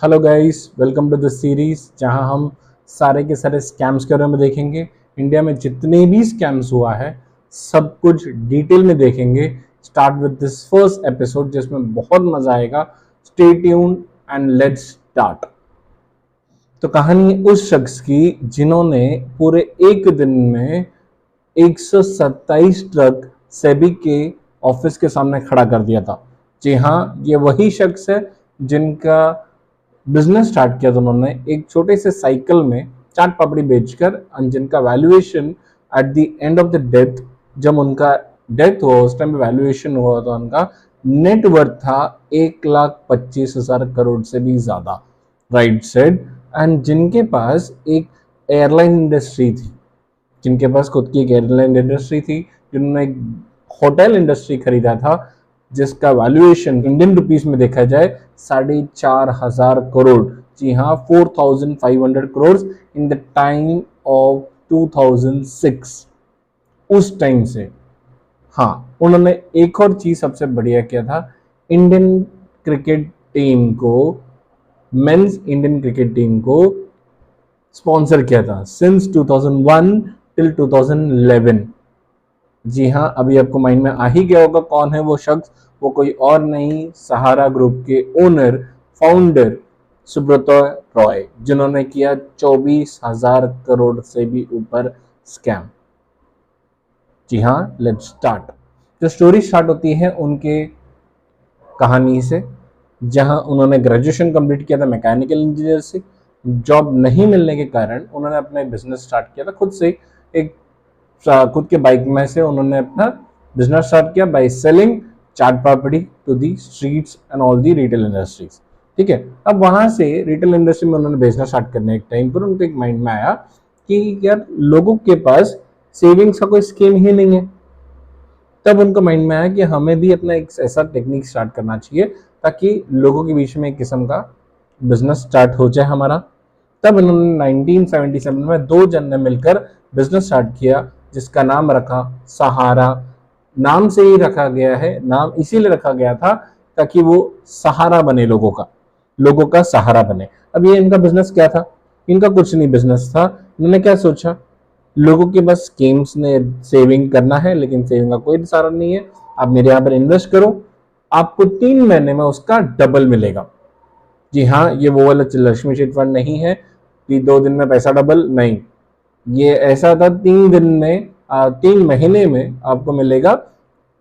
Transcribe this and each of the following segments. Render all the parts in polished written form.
Hello guys, welcome to the series जहां हम सारे के सारे स्कैम्स के बारे में देखेंगे। इंडिया में जितने भी स्कैम्स हुआ है सब कुछ डिटेल में देखेंगे। Start with this first episode जिसमें बहुत मजा आएगा। Stay tuned and let's start. तो कहानी उस शख्स की जिन्होंने पूरे एक दिन में 127 ट्रक सेबी के ऑफिस के सामने खड़ा कर दिया था। जी हाँ, ये वही शख्स है जिनका बिजनेस स्टार्ट किया था उन्होंने एक छोटे से साइकिल में चाट पापड़ी बेचकर, जिनका valuation at the end of the death, जब उनका डेथ हुआ उस टाइम वैल्यूएशन हुआ था उनका नेट वर्थ था 1,25,000 करोड़ से भी ज्यादा। Right said. एंड जिनके पास एक एयरलाइन इंडस्ट्री थी, जिनके पास खुद की एक एयरलाइन इंडस्ट्री थी, जिन्होंने एक होटल इंडस्ट्री खरीदा था जिसका वैल्यूएशन इंडियन रुपीस में देखा जाए 4,500 करोड़। जी हाँ, 4,500 crore in the time of 2006। उस टाइम से हाँ, उन्होंने एक और चीज सबसे बढ़िया किया था। इंडियन क्रिकेट टीम को, मेंस इंडियन क्रिकेट टीम को स्पॉन्सर किया था सिंस 2001 टिल 2011। जी हाँ, अभी आपको माइंड में आ ही गया होगा कौन है वो शख्स। वो कोई और नहीं, सहारा ग्रुप के ओनर, फाउंडर सुब्रत रॉय, जिन्होंने किया 24,000 करोड़ से भी ऊपर स्कैम। जी हाँ, लेट्स स्टार्ट। जो स्टोरी स्टार्ट होती है उनके कहानी से, जहां उन्होंने ग्रेजुएशन कंप्लीट किया था मैकेनिकल इंजीनियर से। जॉब नहीं मिलने के कारण उन्होंने अपना बिजनेस स्टार्ट किया था खुद से। एक खुद के बाइक में से उन्होंने अपना बिजनेस स्टार्ट किया by selling chaat papdi to the streets and all the retail industries. ठीक है, अब वहां से रिटेल इंडस्ट्री में उन्होंने बिजनेस स्टार्ट करने एक टाइम पर उनको एक माइंड में आया कि यार लोगों के पास सेविंग्स का कोई स्कीम ही नहीं है। तब उनको माइंड में आया कि हमें भी अपना एक ऐसा टेक्निक स्टार्ट करना चाहिए ताकि लोगों के बीच में एक किस्म का बिजनेस स्टार्ट हो जाए हमारा। तब इन्होंने 1977 में दो जन ने मिलकर बिजनेस स्टार्ट किया जिसका नाम रखा सहारा। नाम से ही रखा गया है, नाम इसीलिए रखा गया था ताकि वो सहारा बने, लोगों का सहारा बने। अब ये इनका बिजनेस क्या था? इनका कुछ नहीं बिजनेस था। इन्होंने क्या सोचा, लोगों के बस स्कीम्स ने सेविंग करना है लेकिन सेविंग का कोई सारा नहीं है। आप मेरे यहाँ पर इन्वेस्ट करो, आपको 3 महीने में उसका डबल मिलेगा। जी हाँ, ये वो वाला लक्ष्मी चिट फंड नहीं है कि 2 दिन में पैसा डबल, नहीं। ये ऐसा था 3 दिन में 3 महीने में आपको मिलेगा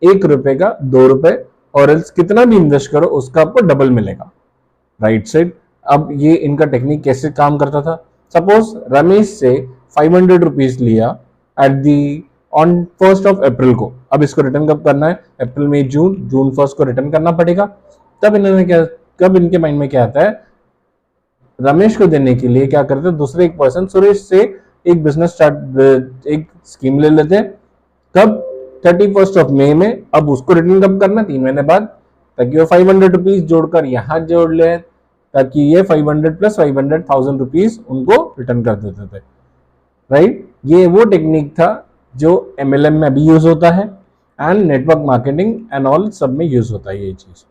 1 रुपए का 2 रुपए, और एल्स कितना भी इन्वेस्ट करो उसका आपको डबल मिलेगा। Right side. अब ये इनका टेक्निक कैसे काम करता था? सपोज रमेश से 500 रुपीज लिया at the on 1st of April को। अब इसको रिटर्न कब करना है? अप्रैल में जून, जून 1st को रिटर्न करना पड़ेगा। तब इन्होंने क्या, कब इनके माइंड में क्या आता है, रमेश को देने के लिए क्या करते, दूसरे एक पर्सन सुरेश से एक बिजनेस स्टार्ट, एक स्कीम ले लेते हैं। कब? 31st ऑफ मई में। अब उसको रिटर्न कब करना? 3 महीने बाद, ताकि वो 500 रुपीज जोड़कर यहाँ जोड़ ले, ताकि ये 500 प्लस 500,000 रुपीज उनको रिटर्न कर देते थे। राइट, ये वो टेक्निक था जो MLM में भी यूज होता है and network marketing and all सब में यूज होता है ये चीज।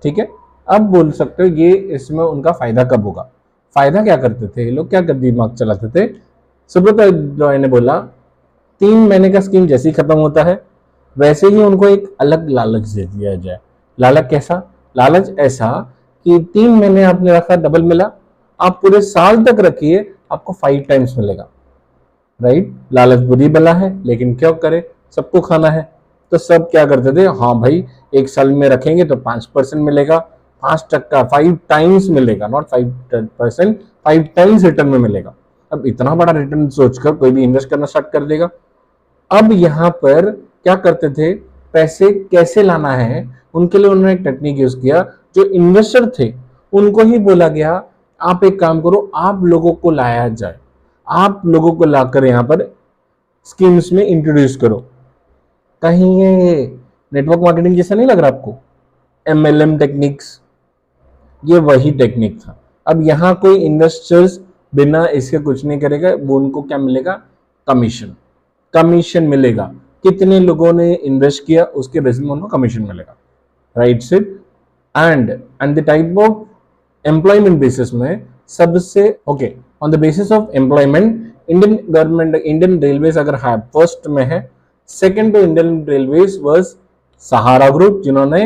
ठीक है, अब बोल सकते हो ये इसमें उनका फायदा कब होगा? फायदा क्या करते थे ये लोग, क्या कर दिमाग चलाते थे? सुब्रत रॉय ने बोला 3 महीने का स्कीम जैसे ही खत्म होता है वैसे ही उनको एक अलग लालच दे दिया जाए। लालच कैसा? लालच ऐसा कि 3 महीने आपने रखा डबल मिला, आप पूरे साल तक रखिए आपको 5 टाइम्स मिलेगा। राइट, लालच बुरी बला है लेकिन क्या करे, सबको खाना है। तो सब क्या करते थे, हाँ भाई एक साल में रखेंगे तो 5% मिलेगा, 5%, 5 टाइम्स मिलेगा, नॉट 5%, 5 टाइम्स रिटर्न में मिलेगा। अब इतना बड़ा रिटर्न सोचकर कोई भी इन्वेस्ट करना स्टार्ट कर देगा। अब यहाँ पर क्या करते थे, पैसे कैसे लाना है उनके लिए उन्होंने एक टेक्निक यूज किया। जो इन्वेस्टर थे उनको ही बोला गया आप एक काम करो, आप लोगों को लाया जाए, आप लोगों को लाकर यहाँ पर स्कीम्स में इंट्रोड्यूस करो। कहीं ये नेटवर्क मार्केटिंग जैसा नहीं लग रहा आपको? MLM टेक्निक्स, ये वही टेक्निक था। अब यहाँ कोई इन्वेस्टर्स बिना इसके कुछ नहीं करेगा, वो उनको क्या मिलेगा? कमीशन। कमीशन मिलेगा, कितने लोगों ने इन्वेस्ट किया उसके बेसिस में उनको कमीशन मिलेगा। Right sit. And the type of employment basis में सबसे okay, on the basis of employment Indian government, Indian railways अगर है फर्स्ट में है, second to Indian railways was Sahara group, जिन्होंने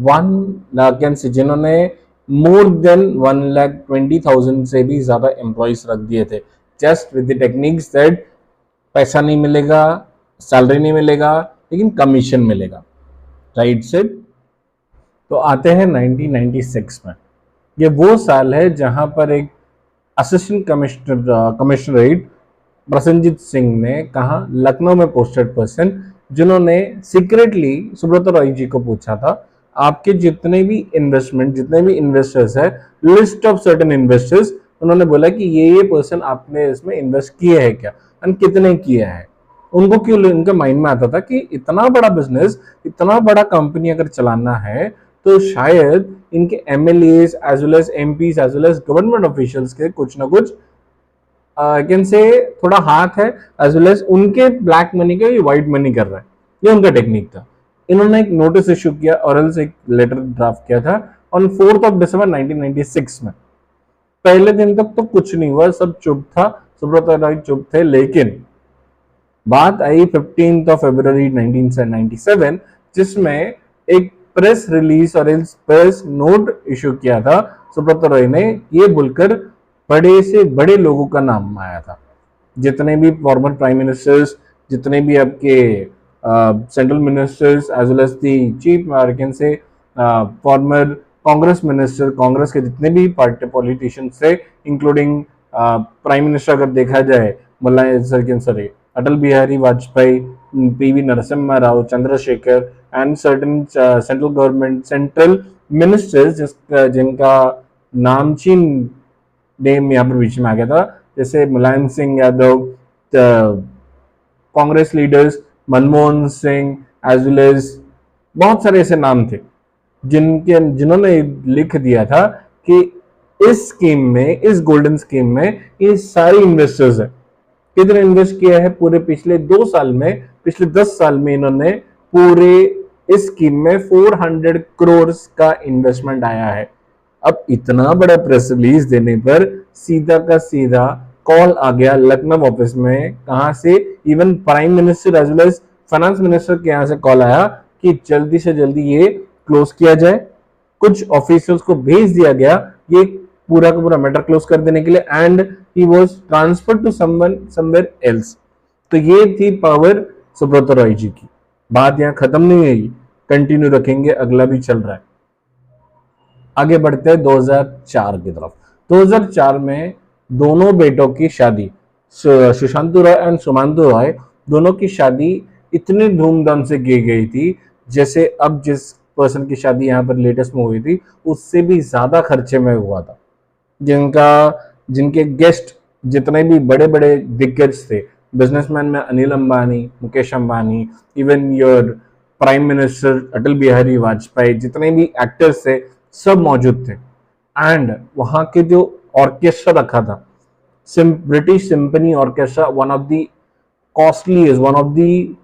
1 लाख से जिन्होंने मोर देन 1,20,000 से भी ज्यादा एम्प्लॉयज रख दिए थे, just with the techniques that पैसा नहीं मिलेगा, सैलरी नहीं मिलेगा, लेकिन कमीशन मिलेगा, राइट से। तो आते हैं 1996 में। ये वो साल है जहां पर एक असिस्टेंट कमिश्नरेट प्रसन्नजीत सिंह ने कहा, लखनऊ में पोस्टेड पर्सन, जिन्होंने सीक्रेटली सुब्रत रॉय जी को पूछा था, आपके जितने भी इन्वेस्टमेंट, जितने भी इन्वेस्टर्स है, लिस्ट ऑफ सर्टेन इन्वेस्टर्स, उन्होंने बोला कि ये पर्सन आपने इसमें इन्वेस्ट किए हैं क्या, एंड कितने किए हैं। उनको क्यों, उनके माइंड में आता था कि इतना बड़ा बिजनेस, इतना बड़ा कंपनी अगर चलाना है तो शायद इनके MLAs as well as MPs as well as government officials के कुछ ना कुछ कैन से थोड़ा हाथ है, एज वेल एज उनके ब्लैक मनी के व्हाइट मनी कर रहा है। ये उनका टेक्निक था। इन्होंने एक नोटिस इश्यू किया और एल्स एक लेटर ड्राफ्ट किया था ऑन 4 दिसंबर 1996 में। पहले दिन तक तो कुछ नहीं हुआ, सब चुप था, सुब्रत रॉय चुप थे, लेकिन बात आई 15 फरवरी 1997, जिसमें एक प्रेस रिलीज और प्रेस नोट इशू किया था सुब्रत रॉय ने, ये बोलकर बड़े से बड़े लोगों का नाम आया था, जितने भी फॉर्मर प्राइम मिनिस्टर्स, जितने भी आपके central ministers as well as the chief American से फॉर्मर कांग्रेस मिनिस्टर, कांग्रेस के जितने भी पार्टी पॉलिटिशियंस थे, इंक्लूडिंग प्राइम मिनिस्टर अगर देखा जाए sorry Atal Bihari Vajpayee, PV Narasimha Rao, Chandrashekhar and certain central government central ministers जिनका नामचीन नेम यहाँ पर बीच में आ गया था, जैसे Mulayam Singh Yadav, Congress leaders Manmohan Singh as well as बहुत सारे ऐसे नाम थे जिन्होंने लिख दिया था कि इस स्कीम में, इस गोल्डन स्कीम में ये सारे इन्वेस्टर्स है। कितने इन्वेस्ट किया है पूरे पिछले 2 साल में, पिछले 10 साल में इन्होंने पूरे इस स्कीम में 400 करोड़ का इन्वेस्टमेंट आया है। अब इतना बड़ा प्रेस रिलीज देने पर सीधा का सीधा कॉल आ गया लखनऊ ऑफिस में, कहां से, even prime minister as well as finance minister के यहाँ से कॉल आया कि जल्दी से जल्दी ये क्लोज किया जाए। कुछ ऑफिशियल्स को भेज दिया गया ये पूरा का पूरा मैटर क्लोज कर देने के लिए, and he was transferred to somewhere else. तो ये थी पावर सुब्रत रॉय जी की। बात यहाँ खत्म नहीं हुई, कंटिन्यू रखेंगे, अगला भी चल रहा है। आगे बढ़ते हैं 2004 की तरफ। 2004 में दोनों बेटों की शादी, सुशांतु रॉय एंड सुमांतु रॉय, दोनों की शादी इतनी धूमधाम से की गई थी जैसे अब जिस पर्सन की शादी यहाँ पर लेटेस्ट में हुई थी उससे भी ज्यादा खर्चे में हुआ था। जिनके गेस्ट जितने भी बड़े बड़े दिग्गज थे, बिजनेसमैन में Anil Ambani, Mukesh Ambani, even your prime minister Atal Bihari Vajpayee, जितने भी एक्टर्स थे सब मौजूद थे। एंड वहां के जो ऑर्केस्ट्रा रखा था, British symphony orchestra, one of the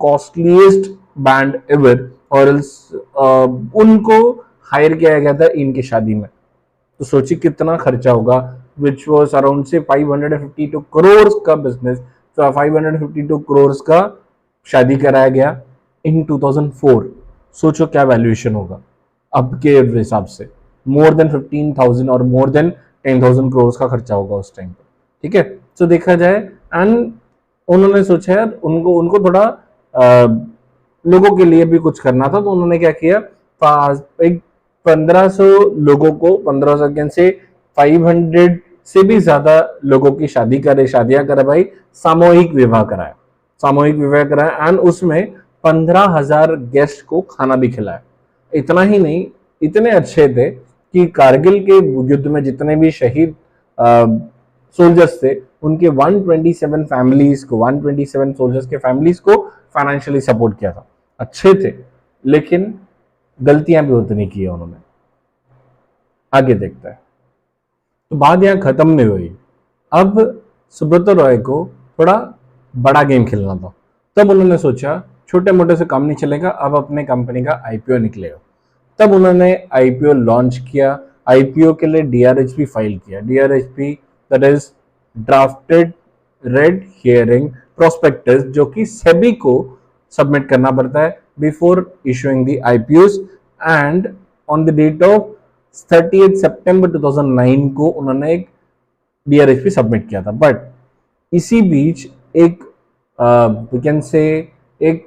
costliest band ever, और उनको हायर किया गया था इनकी शादी में। तो सोचिए कितना खर्चा होगा, विच वॉज अराउंड से 552 करोड़ का बिजनेस, 552 करोड़ का शादी कराया गया इन 2004। सोचो क्या वैल्यूएशन होगा अब के हिसाब से, मोर देन 15,000 और मोर देन 10,000 करोड़ का खर्चा होगा उस टाइम पर। ठीक है, तो देखा जाए, एंड उन्होंने सोचा यार उनको थोड़ा लोगों के लिए भी कुछ करना था, तो उन्होंने क्या किया, एक 1500 लोगों को, 1500 से 500 से भी ज्यादा लोगों की शादियां करवाई, सामूहिक विवाह कराया एंड उसमें 15,000 गेस्ट को खाना भी खिलाया। इतना ही नहीं, इतने अच्छे थे कि कारगिल के युद्ध में जितने भी शहीद सोल्जर्स थे उनके 127 फैमिलीज को, 127 सोल्जर्स के फैमिलीज को फाइनेंशियली सपोर्ट किया था। अच्छे थे, लेकिन गलतियां भी उतनी की है उन्होंने। आगे देखते हैं। तो बात यहां खत्म नहीं हुई, अब सुब्रत रॉय को थोड़ा बड़ा गेम खेलना था। तब उन्होंने सोचा छोटे मोटे से काम नहीं चलेगा, अब अपने कंपनी का आईपीओ निकलेगा। तब उन्होंने आईपीओ लॉन्च किया आईपीओ के लिए डीआरएचपी फाइल किया। DRHP that is drafted red herring prospectus, जो कि सेबी को सबमिट करना पड़ता है before issuing the IPOs. And on the date of 30 सितंबर 2009 को उन्होंने एक डीआरएचपी सबमिट किया था। बट इसी बीच एक वी कैन से एक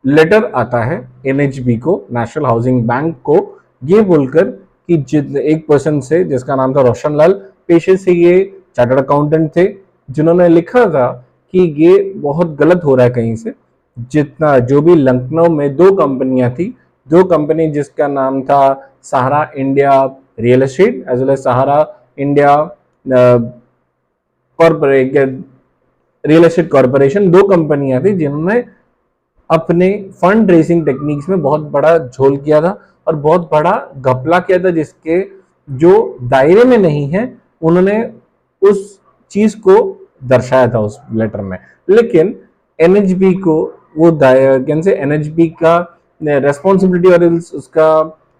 लेटर आता है एनएचबी को, नेशनल हाउसिंग बैंक को, ये बोलकर कि एक पर्सन से जिसका नाम था रोशन लाल, पेशे से ये चार्टर्ड अकाउंटेंट थे, जिन्होंने लिखा था कि ये बहुत गलत हो रहा है कहीं से। जितना जो भी लखनऊ में दो कंपनियां थी, दो कंपनी जिसका नाम था Sahara India real estate as well as Sahara India corporate real estate corporation, दो कंपनियां थी जिन्होंने अपने फंड रेजिंग टेक्निक्स में बहुत बड़ा झोल किया था और बहुत बड़ा घपला किया था, जिसके जो दायरे में नहीं है उन्होंने उस चीज को दर्शाया था उस लेटर में। लेकिन एनएचबी को वो से एनएचबी का रेस्पॉन्सिबिलिटी और उसका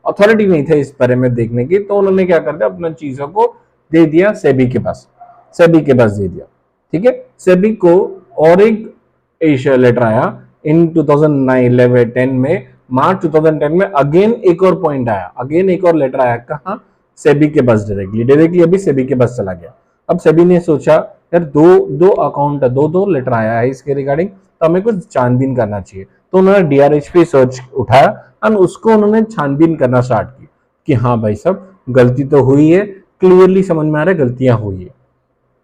अथॉरिटी नहीं था इस बारे में देखने की, तो उन्होंने क्या कर दिया, अपना चीजों को दे दिया सेबी के पास, सेबी के पास दे दिया। ठीक है, सेबी को और एक लेटर आया इन 2009-11-10 में, मार्च 2010 में अगेन एक और पॉइंट आया, अगेन एक और लेटर आया, कहा सेबी के पास डायरेक्टली अभी सेबी के पास चला गया। अब सेबी ने सोचा यार दो अकाउंट, दो लेटर आया है इसके रिगार्डिंग, तो हमें कुछ छानबीन करना चाहिए। तो उन्होंने डीआरएचपी सर्च उठाया और उसको उन्होंने छानबीन करना स्टार्ट की कि हाँ भाई साहब गलती तो हुई है, क्लियरली समझ में आ रहा है गलतियां हुई है।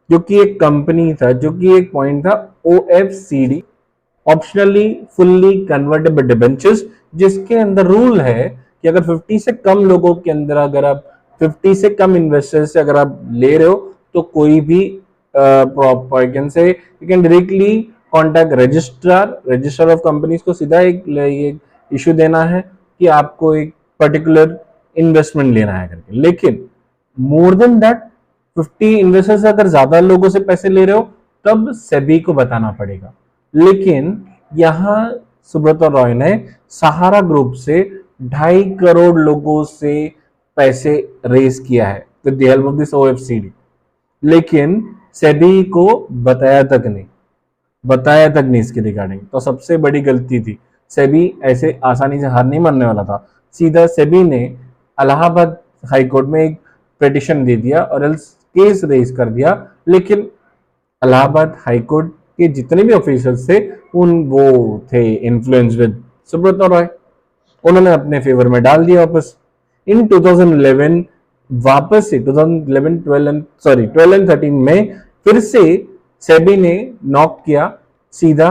जो कि एक कंपनी था, जो कि एक पॉइंट था ओएफसीडी, ऑप्शनली फुल्ली कन्वर्टेबल डिबेंचर्स, जिसके अंदर रूल है कि अगर 50 से कम लोगों के अंदर, अगर आप 50 से कम इन्वेस्टर्स से अगर आप ले रहे हो, तो कोई भी से you can directly contact registrar of companies को सीधा एक इश्यू देना है कि आपको एक पर्टिकुलर इन्वेस्टमेंट लेना है करके। लेकिन मोर देन दैट 50 इन्वेस्टर्स अगर ज्यादा लोगों से पैसे ले रहे हो तब सेबी को बताना पड़ेगा। लेकिन यहां सुब्रता रॉय ने सहारा ग्रुप से 2.5 करोड़ लोगों से पैसे रेज किया है with the help of this OFCD, लेकिन सेबी को बताया तक नहीं इसके रिगार्डिंग। तो सबसे बड़ी गलती थी, सेबी ऐसे आसानी से हार नहीं मानने वाला था। सीधा सेबी ने इलाहाबाद हाई कोर्ट में एक पिटिशन दे दिया और एल्स केस रेज कर दिया। लेकिन इलाहाबाद हाई कोर्ट के जितने भी ऑफिसर्स थे वो थे इन्फ्लुएंस विद सुब्रता रॉय, उन्होंने अपने फेवर में डाल दिया वापस। इन 2011 वापस से 12 एंड 13 में फिर से सेबी ने नॉक किया सीधा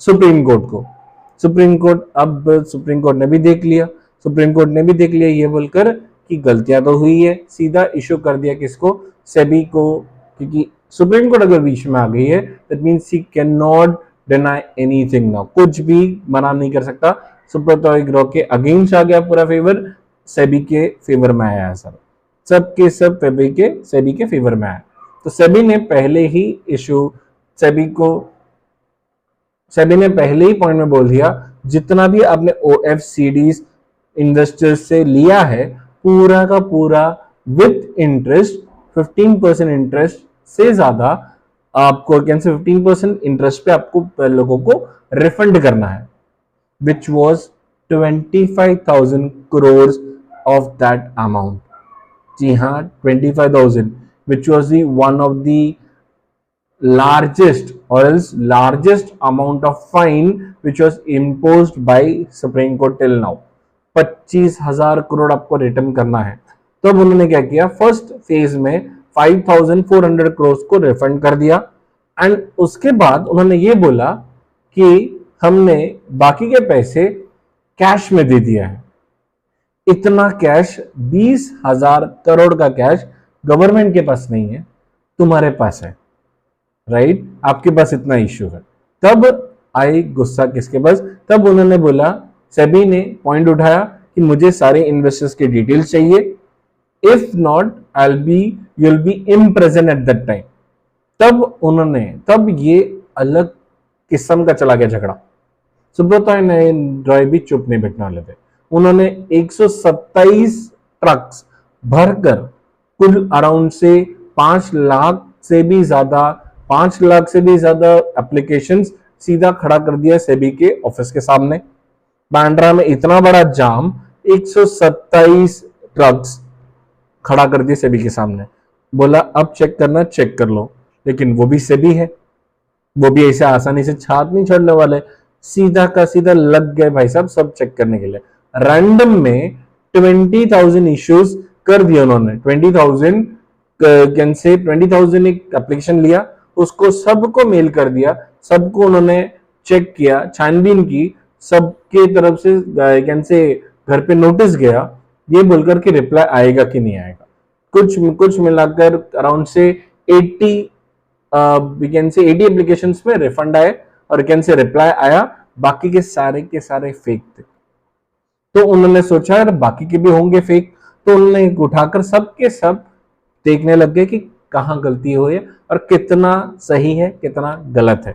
सुप्रीम कोर्ट को। सुप्रीम कोर्ट ने भी देख लिया ये बोलकर कि गलतियां तो हुई है, सीधा इशू कर दिया किसको, सेबी को, क्योंकि सुप्रीम कोर्ट अगर बीच में आ गई है that means he can not deny anything now, कुछ भी मना नहीं कर सकता। सुब्रता रॉय के अगेंस्ट आ गया पूरा फेवर, सेबी के फेवर में आया है सर, सब सेबी के फेवर में आया। तो सेबी ने पहले ही पॉइंट में बोल दिया जितना भी आपने ओएफसीडीज इन्वेस्टर्स से लिया है पूरा का पूरा विद इंटरेस्ट 15% इंटरेस्ट से ज्यादा आपको 15% इंटरेस्ट पे आपको लोगों को रिफंड करना है, which was 25,000 crores of that amount। जी हाँ 25,000, which was the one of the largest or else largest amount of fine which was imposed by Supreme Court till now। 25,000 crore आपको रिटर्न करना है। तब तो उन्होंने क्या किया, फर्स्ट फेज में 5,400 करोड़ को रिफंड कर दिया एंड उसके बाद उन्होंने ये बोला कि हमने बाकी के पैसे कैश में दे दिया है। इतना कैश 20,000 करोड़ का कैश गवर्नमेंट के पास नहीं है, तुम्हारे पास है, राइट? आपके पास इतना इश्यू है। तब आई गुस्सा किसके पास, तब उन्होंने बोला, सेबी ने पॉइंट उठाया कि मुझे सारे इन्वेस्टर्स के डिटेल्स चाहिए, if not you'll be imprison at that time। तब ये अलग किस्म का चला गया झगड़ा। सुब्रता रॉय भी चुप नहीं बैठने वाले थे। उन्होंने 127 ट्रक्स भरकर कुल अराउंड से 5 लाख से भी ज्यादा 5 लाख से भी ज्यादा एप्लीकेशंस सीधा खड़ा कर दिया सेबी के ऑफिस के सामने। बांद्रा में इतना बड़ा जाम, 127 ट्रक्स खड़ा कर दिए सेबी के सामने। बोला अब चेक करना चेक कर लो, लेकिन वो भी सेबी है, वो भी ऐसे आसानी से छाप नहीं छोड़ने वाले। सीधा का सीधा लग गए भाई साहब सब चेक करने के लिए। रैंडम में 20,000 इश्यूज कर दिए उन्होंने। 20,000 कैन से 20,000 एक एप्लीकेशन लिया, उसको सबको मेल कर दिया, सबको उन्होंने चेक किया, छानबीन की, सबके तरफ से कैन से घर पे नोटिस गया, ये बोलकर कि रिप्लाई आएगा कि नहीं आएगा। कुछ मिलाकर अराउंड से 80 80 एप्लीकेशंस में रिफंड आए और कैन से रिप्लाई आया। बाकी के सारे फेक थे। तो उन्होंने सोचा यार बाकी के भी होंगे फेक, तो उन्होंने उठाकर सबके सब देखने लग गए कि कहाँ गलती हुई है और कितना सही है कितना गलत है।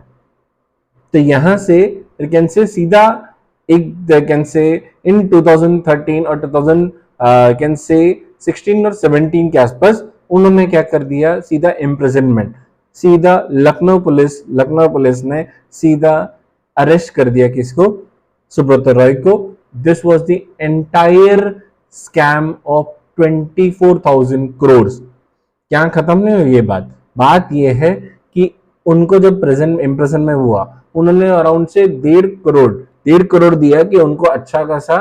तो यहां से कैन से सीधा एक कैन से इन 2013 और 2016 और 17 के आसपास उन्होंने क्या कर दिया, सीधा इम्प्रिजनमेंट, सीधा लखनऊ पुलिस ने सीधा अरेस्ट कर दिया किसको, सुब्रत रॉय को। This was the entire scam of 24,000 crore. क्या खत्म नहीं हुई ये बात ये है कि उनको जब प्रेजेंट इम्प्रेशन में हुआ, उन्होंने अराउंड से 1.5 करोड़ दिया कि उनको अच्छा खासा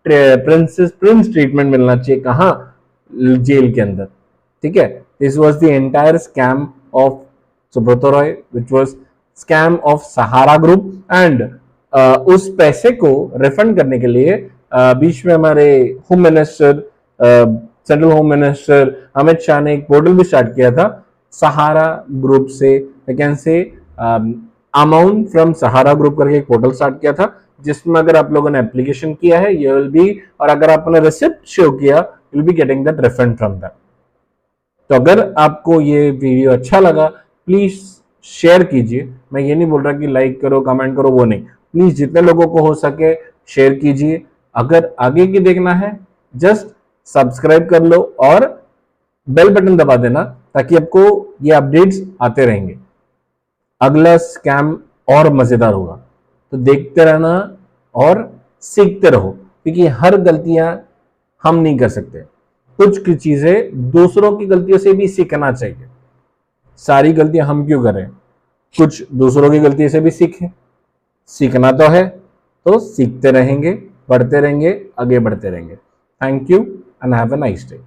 प्रिंस ट्रीटमेंट मिलना चाहिए, कहाँ, जेल के अंदर। ठीक है, this was the entire scam of Subrata Roy, which was scam of Sahara group. And उस पैसे को रिफंड करने के लिए बीच में हमारे home minister, central home minister Amit Shah ने एक पोर्टल भी स्टार्ट किया था, सहारा ग्रुप से can say amount from Sahara group करके एक पोर्टल स्टार्ट किया था, जिसमें अगर आप लोगों ने एप्लीकेशन किया है ये विल बी, और अगर आपने रिसिप्ट शो किया you will be getting that refund from that. तो अगर आपको ये वीडियो अच्छा लगा प्लीज शेयर कीजिए। मैं ये नहीं बोल रहा कि लाइक करो कमेंट करो, वो नहीं, प्लीज जितने लोगों को हो सके शेयर कीजिए। अगर आगे की देखना है जस्ट सब्सक्राइब कर लो और बेल बटन दबा देना, ताकि आपको ये अपडेट्स आते रहेंगे। अगला स्कैम और मजेदार होगा, तो देखते रहना और सीखते रहो, क्योंकि हर गलतियां हम नहीं कर सकते, कुछ चीजें दूसरों की गलतियों से भी सीखना चाहिए। सारी गलतियां हम क्यों करें, कुछ दूसरों की गलतियों से भी सीखें। सीखना तो है, तो सीखते रहेंगे, पढ़ते रहेंगे, आगे बढ़ते रहेंगे। Thank you and have a nice day.